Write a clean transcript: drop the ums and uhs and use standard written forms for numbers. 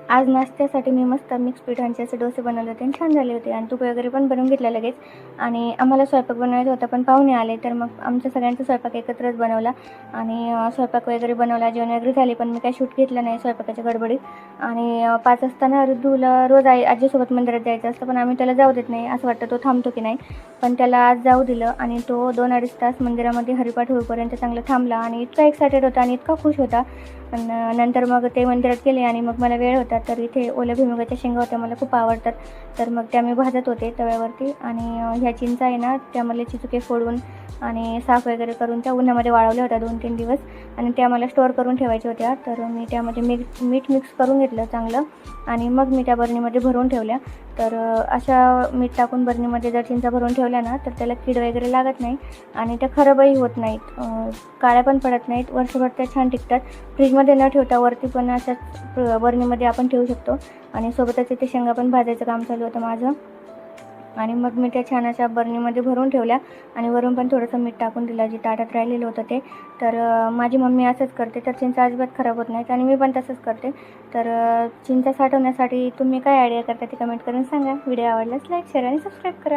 आज नाश्त्यासाठी मी मस्त मिक्स पिठांचे असे डोसे बनवले होते आणि छान झाले होते आणि तूप वगैरे पण बनवून घेतलं लगेच. आणि आम्हाला स्वयंपाक बनवायचा होता पण पाहुणे आले तर मग आमच्या सगळ्यांचा स्वयंपाक एकत्रच बनवला आणि स्वयंपाक वगैरे बनवला, जेवण वगैरे झाले. पण मी काही शूट घेतलं नाही स्वयंपाकाच्या गडबडीत. आणि 5 वाजता ऋतूला रोज आजीसोबत मंदिरात जायचं असतं पण आम्ही त्याला जाऊ देत नाही, असं वाटतं तो थांबतो की नाही. पण त्याला आज जाऊ दिलं आणि तो 2-2.5 तास मंदिरामध्ये हरिपाठ होईपर्यंत चांगलं थांबला आणि इतका एक्सायटेड होता आणि इतका खुश होता. पण नंतर मग ते मंदिरात गेले आणि मग मला वेळ होता तर इथे ओल्या भुईमुगाच्या शेंगा होत्या, मला खूप आवडतात. तर मग त्या मी भाजत होते तव्यावरती आणि ह्या चिंचा आहे ना त्या मला चिचुके फोडून आणि साफ वगैरे करून त्या उन्हामध्ये वाळवल्या होत्या 2-3 दिवस आणि त्या मला स्टोअर करून ठेवायच्या होत्या. तर मी त्यामध्ये मीठ मिक्स करून घेतलं चांगलं आणि मग मी त्या बरणीमध्ये भरून ठेवल्या. तर अशा मीठ टाकून बरणीमध्ये जर चिंचा भरून ठेवल्या ना तर त्याला कीड वगैरे लागत नाही आणि त्या खराबही होत नाहीत, काळ्या पण पडत नाहीत, वर्षभर त्या छान टिकतात. फ्रीजमध्ये न ठेवता वरती पण अशाच बरणीमध्ये आपण ठेवू शकतो. आणि सोबतच इथे शेंगा पण भाजायचं काम चालू होतं माझं. आणि मग मी त्या छान अशा बरणीमध्ये भरून ठेवल्या आणि वरून पण थोडंसं मीठ टाकून दिलं जे ताटात राहिलेलं होतं ते. तर माझी मम्मी असंच करते, तर चिंचा अजिबात खराब होत नाहीत आणि मी पण तसंच करते. तर चिंचा साठवण्यासाठी तुम्ही काय आयडिया करता ते कमेंट करून सांगा. व्हिडिओ आवडल्यास लाईक, शेअर आणि सबस्क्राईब करा.